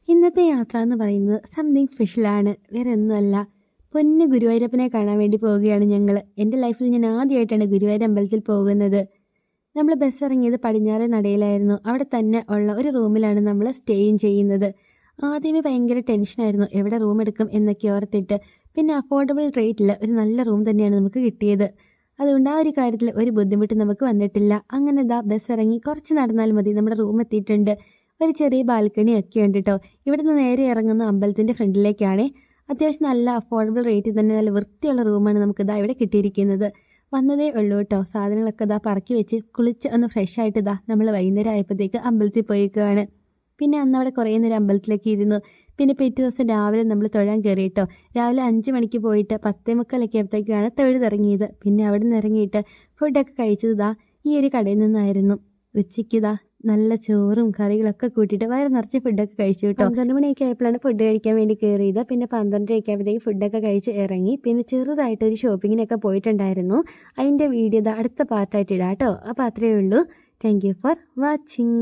ഇന്നത്തെ യാത്ര എന്ന് പറയുന്നത് സംതിങ് സ്പെഷ്യലാണ്. വേറെ ഒന്നുമല്ല, പൊന്നു ഗുരുവായൂരപ്പനെ കാണാൻ വേണ്ടി പോവുകയാണ് ഞങ്ങൾ. എൻ്റെ ലൈഫിൽ ഞാൻ ആദ്യമായിട്ടാണ് ഗുരുവായൂർ അമ്പലത്തിൽ പോകുന്നത്. നമ്മൾ ബസ് ഇറങ്ങിയത് പടിഞ്ഞാറേ നടയിലായിരുന്നു. അവിടെ തന്നെ ഉള്ള ഒരു റൂമിലാണ് നമ്മൾ സ്റ്റേയും ചെയ്യുന്നത്. ആദ്യമേ ഭയങ്കര ടെൻഷനായിരുന്നു, എവിടെ റൂം എടുക്കും എന്നൊക്കെ ഓർത്തിട്ട്. പിന്നെ അഫോർഡബിൾ റേറ്റിൽ ഒരു നല്ല റൂം തന്നെയാണ് നമുക്ക് കിട്ടിയത്. അതുകൊണ്ട് ആ ഒരു കാര്യത്തിൽ ഒരു ബുദ്ധിമുട്ട് നമുക്ക് വന്നിട്ടില്ല. അങ്ങനെ ബസ് ഇറങ്ങി കുറച്ച് നടന്നാൽ മതി, നമ്മുടെ റൂം എത്തിയിട്ടുണ്ട്. ഒരു ചെറിയ ബാൽക്കണി ഒക്കെ ഉണ്ട് കേട്ടോ. ഇവിടുന്ന് നേരെ ഇറങ്ങുന്ന അമ്പലത്തിൻ്റെ ഫ്രണ്ടിലേക്കാണ്. അത്യാവശ്യം നല്ല അഫോർഡബിൾ റേറ്റിൽ തന്നെ നല്ല വൃത്തിയുള്ള റൂമാണ് നമുക്ക് ഇവിടെ കിട്ടിയിരിക്കുന്നത്. വന്നതേ ഉള്ളൂ കേട്ടോ. സാധനങ്ങളൊക്കെ പറക്കി വെച്ച് കുളിച്ച് ഒന്ന് ഫ്രഷ് ആയിട്ട് നമ്മൾ വൈകുന്നേരം ആയപ്പോഴത്തേക്ക് അമ്പലത്തിൽ പോയിക്കുകയാണ്. പിന്നെ അന്ന് അവിടെ കുറേ നേരം അമ്പലത്തിലേക്ക് ഇരുന്നു. പിന്നെ പിറ്റേ ദിവസം രാവിലെ നമ്മൾ തൊഴാൻ കയറി കേട്ടോ. രാവിലെ 5 മണിക്ക് പോയിട്ട് 10:45 ആയപ്പോഴത്തേക്കാണ് തൊഴുതിറങ്ങിയത്. പിന്നെ അവിടെ നിന്ന് ഇറങ്ങിയിട്ട് ഫുഡൊക്കെ കഴിച്ചത് ഈ ഒരു കടയിൽ നിന്നായിരുന്നു. ഉച്ചയ്ക്ക് നല്ല ചോറും കറികളൊക്കെ കൂട്ടിയിട്ട് വയറ് നിറച്ച് ഫുഡൊക്കെ കഴിച്ചു കേട്ടോ. 12 മണിയൊക്കെ ആയപ്പോഴാണ് ഫുഡ് കഴിക്കാൻ വേണ്ടി കയറിയത്. പിന്നെ 12:30 ആയപ്പോഴത്തേക്ക് ഫുഡൊക്കെ കഴിച്ച് ഇറങ്ങി. പിന്നെ ചെറുതായിട്ടൊരു ഷോപ്പിങ്ങിനൊക്കെ പോയിട്ടുണ്ടായിരുന്നു. അതിൻ്റെ വീഡിയോ അടുത്ത പാർട്ടായിട്ട് ഇടാം കേട്ടോ. അപ്പോൾ അത്രയേ ഉള്ളൂ. Thank you for watching.